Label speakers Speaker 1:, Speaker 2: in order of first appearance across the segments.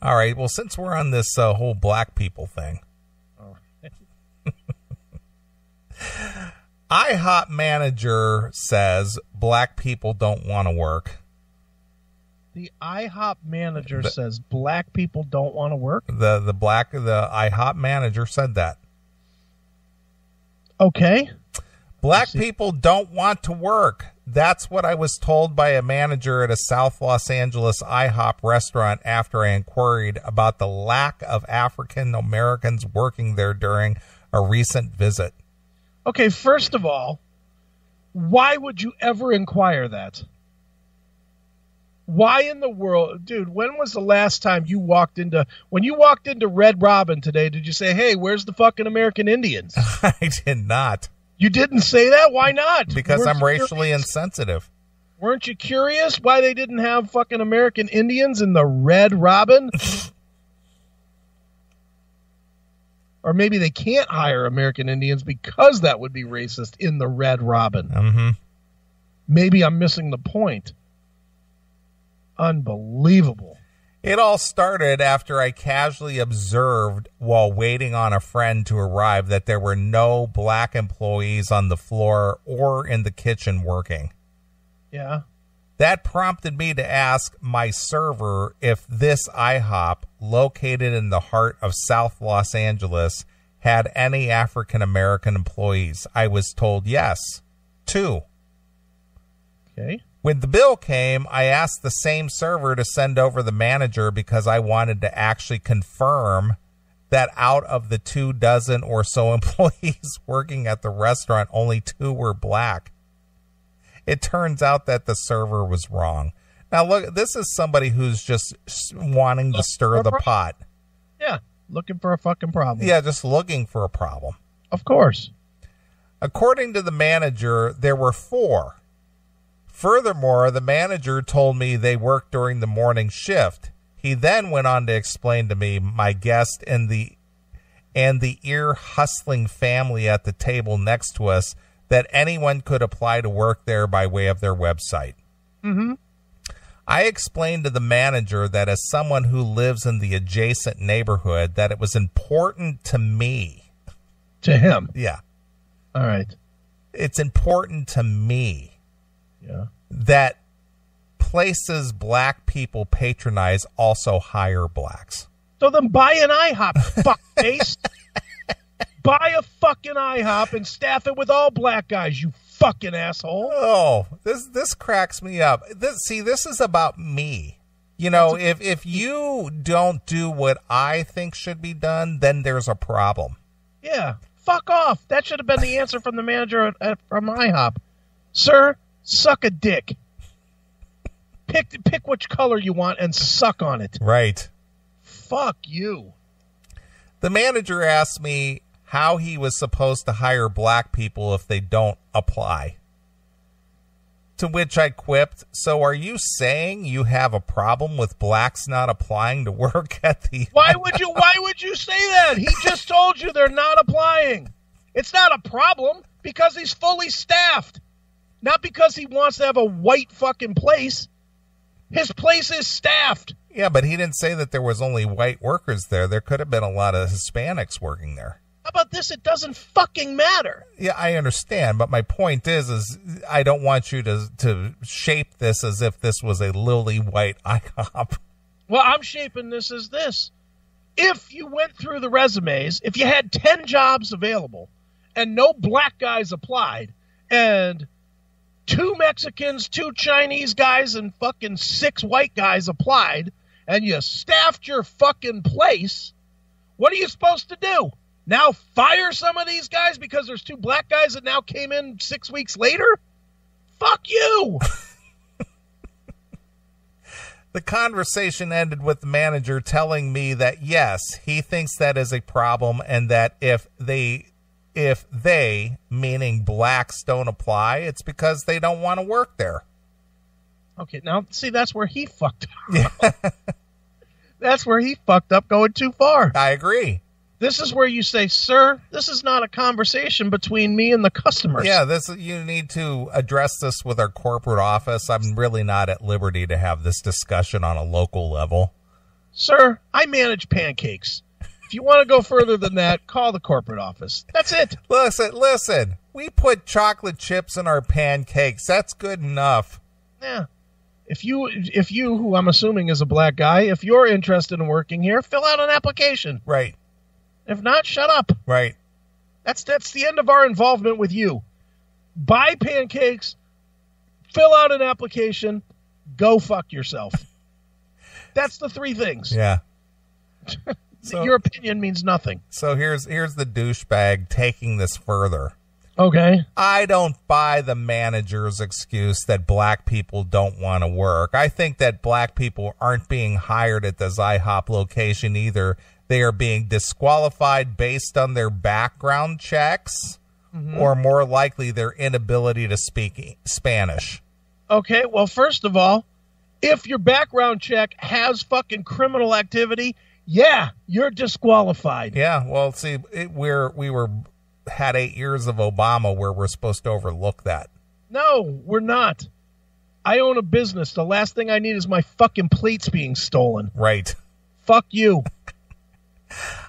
Speaker 1: All right. Well, since we're on this whole black people thing.
Speaker 2: All right.
Speaker 1: iHop manager says black people don't want to work.
Speaker 2: The IHop manager says black people don't want to work?
Speaker 1: The IHop manager said that.
Speaker 2: Okay.
Speaker 1: Black people don't want to work. That's what I was told by a manager at a South Los Angeles IHOP restaurant after I inquired about the lack of African Americans working there during a recent visit.
Speaker 2: Okay, first of all, why would you ever inquire that? Why in the world, dude, when was the last time when you walked into Red Robin today, did you say, hey, where's the fucking American Indians?
Speaker 1: I did not.
Speaker 2: You didn't say that? Why not?
Speaker 1: Because I'm racially insensitive.
Speaker 2: Weren't you curious why they didn't have fucking American Indians in the Red Robin? Or maybe they can't hire American Indians because that would be racist in the Red Robin.
Speaker 1: Mm-hmm.
Speaker 2: Maybe I'm missing the point. Unbelievable.
Speaker 1: It all started after I casually observed while waiting on a friend to arrive that there were no black employees on the floor or in the kitchen working.
Speaker 2: Yeah.
Speaker 1: That prompted me to ask my server if this IHOP, located in the heart of South Los Angeles, had any African American employees. I was told yes, 2.
Speaker 2: Okay.
Speaker 1: When the bill came, I asked the same server to send over the manager because I wanted to actually confirm that out of the 24 or so employees working at the restaurant, only 2 were black. It turns out that the server was wrong. Now, look, this is somebody who's just wanting to stir the pot.
Speaker 2: Yeah, looking for a fucking problem.
Speaker 1: Yeah, just looking for a problem.
Speaker 2: Of course.
Speaker 1: According to the manager, there were 4. Furthermore, the manager told me they worked during the morning shift. He then went on to explain to me, my guest, and the ear-hustling family at the table next to us that anyone could apply to work there by way of their website.
Speaker 2: Mm-hmm.
Speaker 1: I explained to the manager that as someone who lives in the adjacent neighborhood, that it was important to me.
Speaker 2: To him?
Speaker 1: Yeah.
Speaker 2: All right.
Speaker 1: It's important to me.
Speaker 2: Yeah.
Speaker 1: That places black people patronize also hire blacks.
Speaker 2: So then buy an IHOP, fuckface. Buy a fucking IHOP and staff it with all black guys, you fucking asshole.
Speaker 1: Oh, this cracks me up. This is about me. You know, if you don't do what I think should be done, then there's a problem.
Speaker 2: Yeah, fuck off. That should have been the answer from the manager from IHOP. Sir, suck a dick. Pick which color you want and suck on it.
Speaker 1: Right.
Speaker 2: Fuck you.
Speaker 1: The manager asked me how he was supposed to hire black people if they don't apply. To which I quipped, so are you saying you have a problem with blacks not applying to work at the...
Speaker 2: Why would you say that? He just told you they're not applying. It's not a problem because he's fully staffed. Not because he wants to have a white fucking place. His place is staffed.
Speaker 1: Yeah, but he didn't say that there was only white workers there. There could have been a lot of Hispanics working there.
Speaker 2: How about this? It doesn't fucking matter.
Speaker 1: Yeah, I understand, but my point is I don't want you to shape this as if this was a lily white IHOP.
Speaker 2: Well, I'm shaping this as this. If you went through the resumes, if you had 10 jobs available and no black guys applied and 2 Mexicans, 2 Chinese guys, and fucking 6 white guys applied and you staffed your fucking place, what are you supposed to do? Now fire some of these guys because there's 2 black guys that now came in 6 weeks later? Fuck you!
Speaker 1: The conversation ended with the manager telling me that, yes, he thinks that is a problem and that if they, meaning blacks, don't apply, it's because they don't want to work there.
Speaker 2: Okay, now, see, that's where he fucked up. Yeah. That's where he fucked up going too far.
Speaker 1: I agree.
Speaker 2: This is where you say, sir, this is not a conversation between me and the customers.
Speaker 1: Yeah, you need to address this with our corporate office. I'm really not at liberty to have this discussion on a local level.
Speaker 2: Sir, I manage pancakes. If you want to go further than that, call the corporate office. That's it.
Speaker 1: Listen. We put chocolate chips in our pancakes. That's good enough.
Speaker 2: Yeah. If you, who I'm assuming is a black guy, if you're interested in working here, fill out an application.
Speaker 1: Right.
Speaker 2: If not, shut up.
Speaker 1: Right.
Speaker 2: That's the end of our involvement with you. Buy pancakes, fill out an application, go fuck yourself. That's the three things.
Speaker 1: Yeah.
Speaker 2: Your opinion means nothing.
Speaker 1: So here's the douchebag taking this further.
Speaker 2: Okay.
Speaker 1: I don't buy the manager's excuse that black people don't want to work. I think that black people aren't being hired at this IHOP location either. They are being disqualified based on their background checks, or more likely their inability to speak Spanish.
Speaker 2: Okay, well, first of all, if your background check has fucking criminal activity, yeah, you're disqualified.
Speaker 1: Yeah, well, see, we had 8 years of Obama where we're supposed to overlook that.
Speaker 2: No, we're not. I own a business. The last thing I need is my fucking plates being stolen.
Speaker 1: Right.
Speaker 2: Fuck you.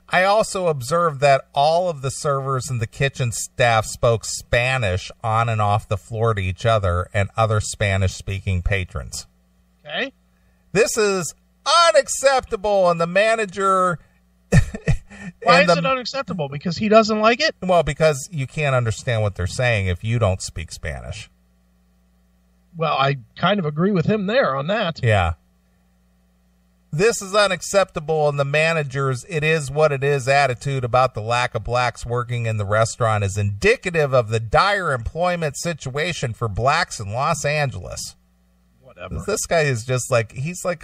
Speaker 1: I also observed that all of the servers and the kitchen staff spoke Spanish on and off the floor to each other and other Spanish-speaking patrons.
Speaker 2: Okay.
Speaker 1: This is unacceptable, and the manager...
Speaker 2: Why is it unacceptable? Because he doesn't like it?
Speaker 1: Well, because you can't understand what they're saying if you don't speak Spanish.
Speaker 2: Well, I kind of agree with him there on that.
Speaker 1: Yeah. This is unacceptable, and the manager's "it is what it is" attitude about the lack of blacks working in the restaurant is indicative of the dire employment situation for blacks in Los Angeles.
Speaker 2: Whatever.
Speaker 1: This guy is just like, he's like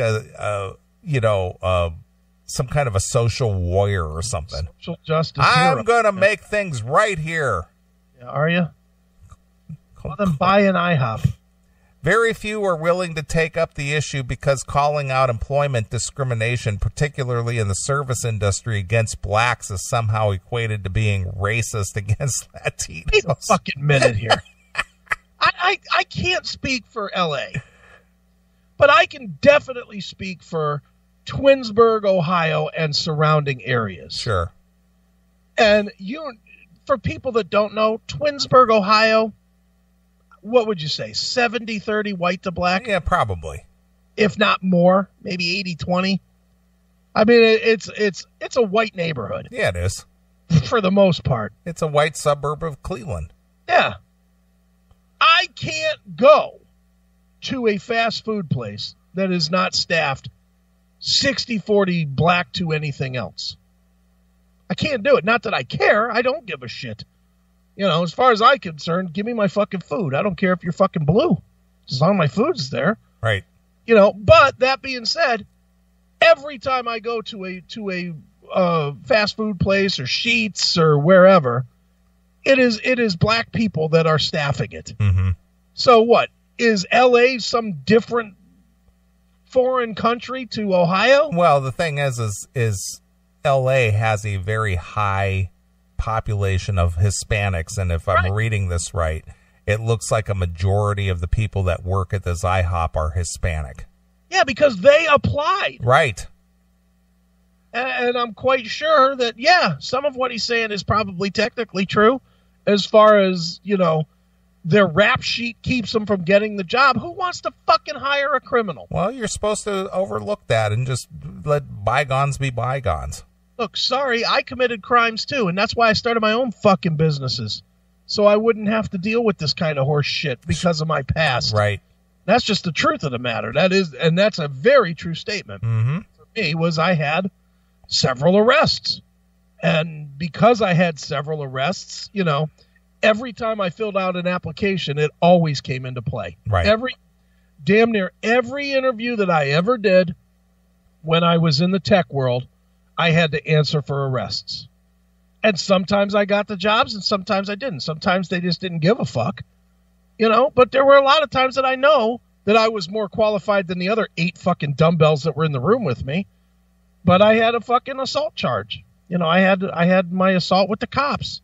Speaker 1: some kind of a social warrior or something.
Speaker 2: Social justice
Speaker 1: I'm
Speaker 2: hero.
Speaker 1: going to make things right here.
Speaker 2: Yeah, are you? Well, then buy an IHOP.
Speaker 1: Very few are willing to take up the issue because calling out employment discrimination, particularly in the service industry against blacks, is somehow equated to being racist against Latinos.
Speaker 2: Wait a fucking minute here. I can't speak for L.A., but I can definitely speak for Twinsburg, Ohio, and surrounding areas.
Speaker 1: Sure.
Speaker 2: And for people that don't know, Twinsburg, Ohio, what would you say, 70-30 white to black?
Speaker 1: Yeah, probably.
Speaker 2: If not more, maybe 80-20. I mean, it's a white neighborhood.
Speaker 1: Yeah, it is.
Speaker 2: For the most part.
Speaker 1: It's a white suburb of Cleveland.
Speaker 2: Yeah. I can't go to a fast food place that is not staffed 60-40 black to anything else. I can't do it. Not that I care. I don't give a shit. You know, as far as I'm concerned, give me my fucking food. I don't care if you're fucking blue. As long as my food's there.
Speaker 1: Right.
Speaker 2: You know, but that being said, every time I go to a fast food place or Sheetz or wherever, it is black people that are staffing it.
Speaker 1: Mm-hmm.
Speaker 2: So what? Is L.A. some different foreign country to Ohio?
Speaker 1: Well, the thing is L.A. has a very high population of Hispanics, and if I'm reading this right, it looks like a majority of the people that work at this IHOP are Hispanic.
Speaker 2: Yeah, because they applied.
Speaker 1: Right.
Speaker 2: And I'm quite sure that, yeah, some of what he's saying is probably technically true as far as, you know, their rap sheet keeps them from getting the job. Who wants to fucking hire a criminal?
Speaker 1: Well, you're supposed to overlook that and just let bygones be bygones.
Speaker 2: Look, sorry, I committed crimes too, and that's why I started my own fucking businesses. So I wouldn't have to deal with this kind of horse shit because of my past.
Speaker 1: Right.
Speaker 2: That's just the truth of the matter. And that's a very true statement.
Speaker 1: Mm-hmm.
Speaker 2: For me was I had several arrests. And because I had several arrests, you know, every time I filled out an application, it always came into play.
Speaker 1: Right.
Speaker 2: Damn near every interview that I ever did when I was in the tech world, I had to answer for arrests. And sometimes I got the jobs and sometimes I didn't. Sometimes they just didn't give a fuck, you know, but there were a lot of times that I know that I was more qualified than the other 8 fucking dumbbells that were in the room with me. But I had a fucking assault charge. You know, I had my assault with the cops.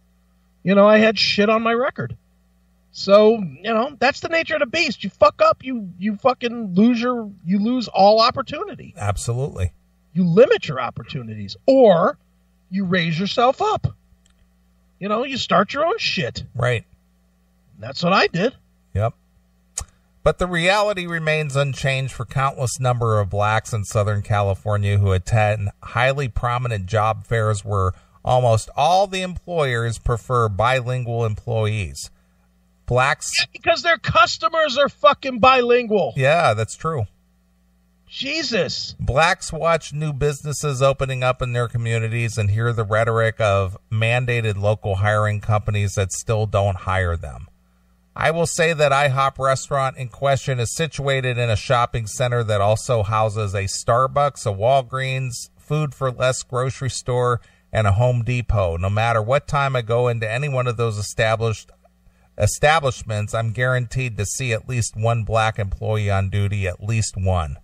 Speaker 2: You know, I had shit on my record. So, you know, that's the nature of the beast. You fuck up, you fucking lose all opportunity.
Speaker 1: Absolutely.
Speaker 2: You limit your opportunities, or you raise yourself up. You know, you start your own shit.
Speaker 1: Right.
Speaker 2: That's what I did.
Speaker 1: Yep. But the reality remains unchanged for countless number of blacks in Southern California who attend highly prominent job fairs where almost all the employers prefer bilingual employees. Blacks...
Speaker 2: Because their customers are fucking bilingual.
Speaker 1: Yeah, that's true.
Speaker 2: Jesus.
Speaker 1: Blacks watch new businesses opening up in their communities and hear the rhetoric of mandated local hiring companies that still don't hire them. I will say that iHop restaurant in question is situated in a shopping center that also houses a Starbucks, a Walgreens, Food for Less grocery store, and a Home Depot. No matter what time I go into any one of those establishments, I'm guaranteed to see at least one black employee on duty, at least one.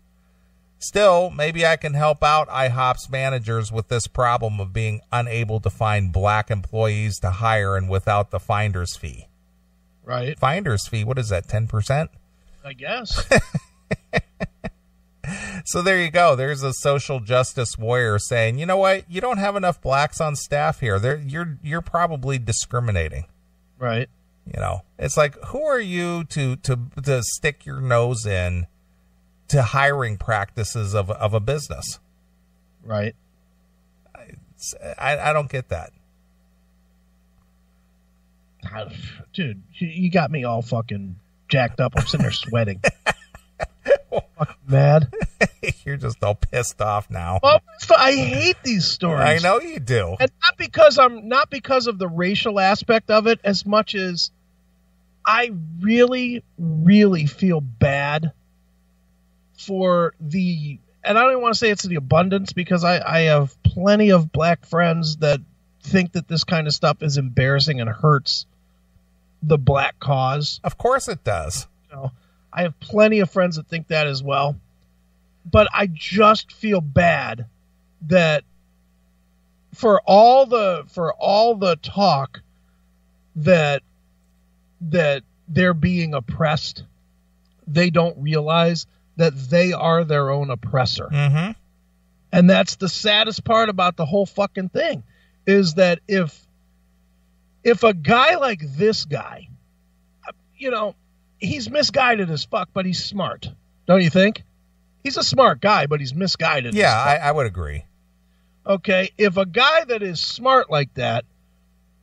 Speaker 1: Still, maybe I can help out iHop's managers with this problem of being unable to find black employees to hire and without the finder's fee.
Speaker 2: Right.
Speaker 1: Finder's fee, what is that, 10%?
Speaker 2: I guess.
Speaker 1: So there you go. There's a social justice warrior saying, you know what? You don't have enough blacks on staff here. You're probably discriminating.
Speaker 2: Right.
Speaker 1: You know, it's like, who are you to stick your nose in to hiring practices of a business?
Speaker 2: Right.
Speaker 1: I don't get that.
Speaker 2: Dude, you got me all fucking jacked up. I'm sitting there sweating. Fucking mad.
Speaker 1: You're just all pissed off now.
Speaker 2: Well, I hate these stories.
Speaker 1: I know you do.
Speaker 2: And not because of the racial aspect of it as much as I really, really feel bad for and I don't even want to say it's the abundance, because I have plenty of black friends that think that this kind of stuff is embarrassing and hurts the black cause.
Speaker 1: Of course it does.
Speaker 2: You know, I have plenty of friends that think that as well. But I just feel bad that for all the talk that they're being oppressed, they don't realize that they are their own oppressor.
Speaker 1: Mm-hmm.
Speaker 2: And that's the saddest part about the whole fucking thing, is that if a guy like this guy, you know, he's misguided as fuck, but he's smart. Don't you think? He's a smart guy, but he's misguided.
Speaker 1: Yeah, I would agree.
Speaker 2: Okay, if a guy that is smart like that,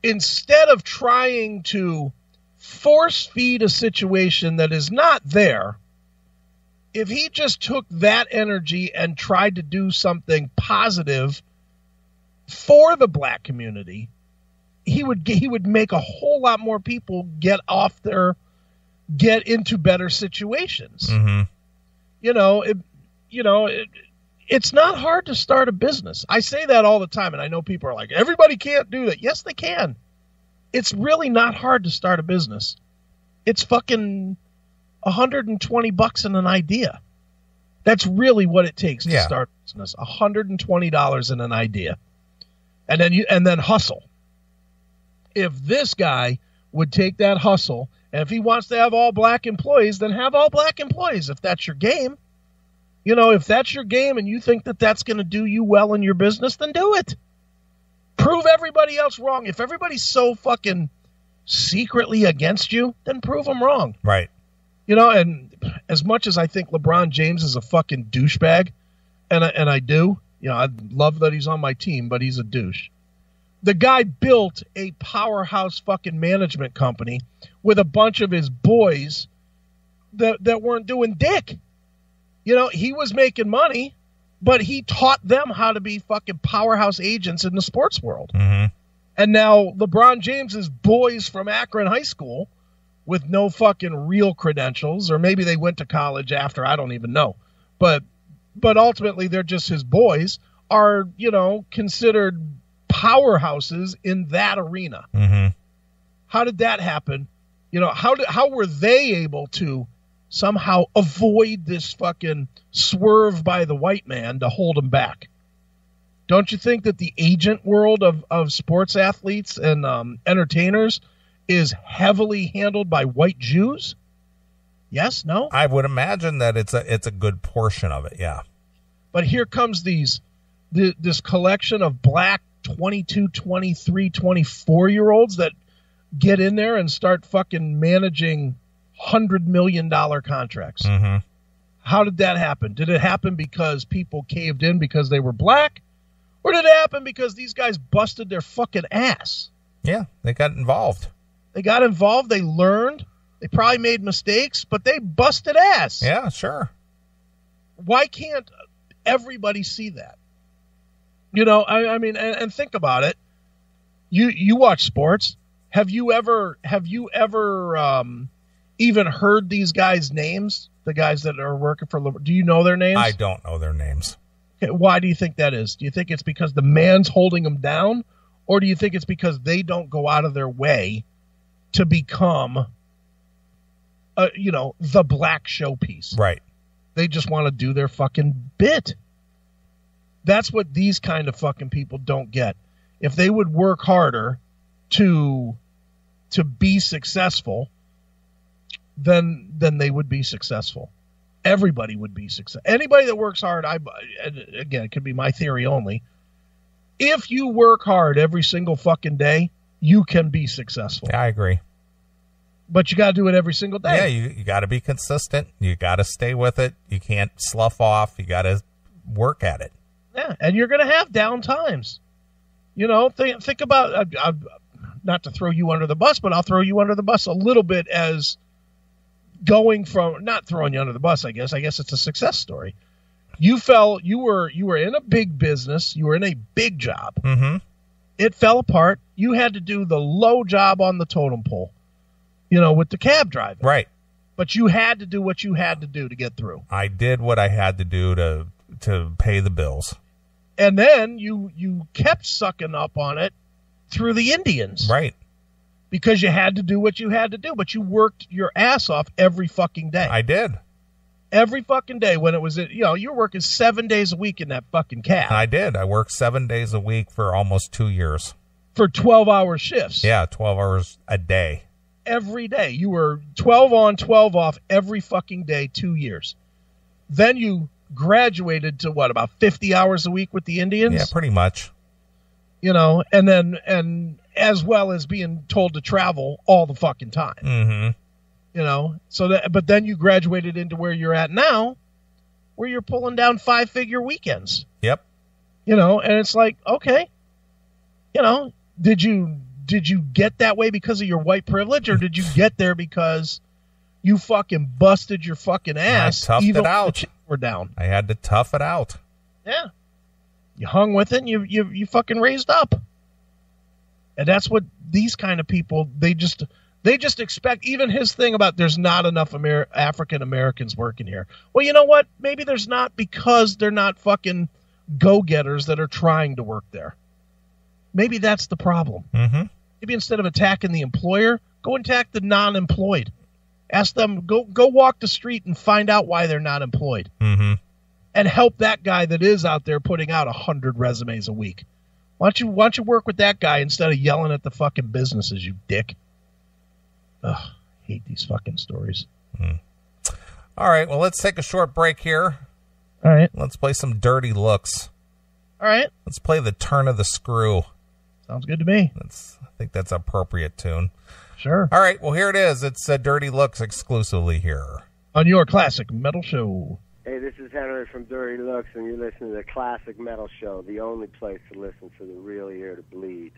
Speaker 2: instead of trying to force feed a situation that is not there, if he just took that energy and tried to do something positive for the black community, he would make a whole lot more people get into better situations.
Speaker 1: Mm-hmm.
Speaker 2: It's not hard to start a business. I say that all the time, and I know people are like, everybody can't do that. Yes, they can. It's really not hard to start a business. It's fucking $120 in an idea. That's really what it takes to start a business. $120 in an idea. And then hustle. If this guy would take that hustle, and if he wants to have all black employees, then have all black employees if that's your game. You know, if that's your game and you think that that's going to do you well in your business, then do it. Prove everybody else wrong. If everybody's so fucking secretly against you, then prove them wrong.
Speaker 1: Right.
Speaker 2: You know, and as much as I think LeBron James is a fucking douchebag, and I do, you know, I love that he's on my team, but he's a douche. The guy built a powerhouse fucking management company with a bunch of his boys that weren't doing dick. You know, he was making money, but he taught them how to be fucking powerhouse agents in the sports world.
Speaker 1: Mm-hmm.
Speaker 2: And now LeBron James's boys from Akron High School with no fucking real credentials, or maybe they went to college after, I don't even know. But ultimately they're just his boys, are, you know, considered powerhouses in that arena.
Speaker 1: Mm-hmm.
Speaker 2: How did that happen? You know, how were they able to somehow avoid this fucking swerve by the white man to hold them back? Don't you think that the agent world of sports athletes and entertainers is heavily handled by white Jews? Yes? No?
Speaker 1: I would imagine that it's a good portion of it, yeah.
Speaker 2: But here comes these this collection of black 22, 23, 24-year-olds that get in there and start fucking managing $100 million contracts.
Speaker 1: Mm-hmm.
Speaker 2: How did that happen? Did it happen because people caved in because they were black? Or did it happen because these guys busted their fucking ass?
Speaker 1: Yeah, they got involved.
Speaker 2: They got involved. They learned. They probably made mistakes, but they busted ass.
Speaker 1: Yeah, sure.
Speaker 2: Why can't everybody see that? You know, I mean, and think about it. You watch sports. Have you ever even heard these guys' names? The guys that are working for LeBron? Do you know their names?
Speaker 1: I don't know their names.
Speaker 2: Okay, why do you think that is? Do you think it's because the man's holding them down, or do you think it's because they don't go out of their way to become, the black showpiece?
Speaker 1: Right.
Speaker 2: They just want to do their fucking bit. That's what these kind of fucking people don't get. If they would work harder to be successful, then they would be successful. Everybody would be successful. Anybody that works hard, again, it could be my theory only. If you work hard every single fucking day, you can be successful.
Speaker 1: Yeah, I agree.
Speaker 2: But you got to do it every single day.
Speaker 1: Yeah, you got to be consistent. You got to stay with it. You can't slough off. You got to work at it.
Speaker 2: Yeah, and you're going to have down times. You know, think about, not to throw you under the bus, but I'll throw you under the bus a little bit as going from, not throwing you under the bus, I guess it's a success story. You were in a big business. You were in a big job.
Speaker 1: Mm-hmm.
Speaker 2: It fell apart. You had to do the low job on the totem pole, with the cab driving.
Speaker 1: Right.
Speaker 2: But you had to do what you had to do to get through.
Speaker 1: I did what I had to do to pay the bills.
Speaker 2: And then you kept sucking up on it through the Indians.
Speaker 1: Right.
Speaker 2: Because you had to do what you had to do, but you worked your ass off every fucking day.
Speaker 1: I did.
Speaker 2: Every fucking day when it was, you were working 7 days a week in that fucking cab.
Speaker 1: I did. I worked 7 days a week for almost 2 years.
Speaker 2: For 12-hour shifts.
Speaker 1: Yeah, 12 hours a day.
Speaker 2: Every day. You were 12 on, 12 off every fucking day, 2 years. Then you graduated to about 50 hours a week with the Indians?
Speaker 1: Yeah, pretty much.
Speaker 2: And as well as being told to travel all the fucking time.
Speaker 1: Mm-hmm.
Speaker 2: But then you graduated into where you're at now, where you're pulling down 5-figure weekends.
Speaker 1: Yep.
Speaker 2: And it's like, okay, did you get that way because of your white privilege, or did you get there because you fucking busted your fucking ass?
Speaker 1: I toughed
Speaker 2: even
Speaker 1: it out.
Speaker 2: when the chips were down.
Speaker 1: I had to tough it out.
Speaker 2: Yeah. You hung with it and you fucking raised up. And that's what these kind of people, they just expect. Even his thing about there's not enough African Americans working here. Well, you know what? Maybe there's not because they're not fucking go-getters that are trying to work there. Maybe that's the problem.
Speaker 1: Mm-hmm.
Speaker 2: Maybe instead of attacking the employer, go attack the non-employed. Ask them, go walk the street and find out why they're not employed.
Speaker 1: Mm-hmm.
Speaker 2: And help that guy that is out there putting out 100 resumes a week. Why don't you work with that guy instead of yelling at the fucking businesses, you dick? Ugh, hate these fucking stories.
Speaker 1: All right, well, let's take a short break here.
Speaker 2: All right.
Speaker 1: Let's play some Dirty Looks.
Speaker 2: All right.
Speaker 1: Let's play the Turn of the Screw.
Speaker 2: Sounds good to me.
Speaker 1: I think that's an appropriate tune.
Speaker 2: Sure.
Speaker 1: All right, well, here it is. It's Dirty Looks exclusively here.
Speaker 2: On your Classic Metal Show.
Speaker 3: Hey, this is Henry from Dirty Looks, and you're listening to the Classic Metal Show, the only place to listen for the real ear to bleed.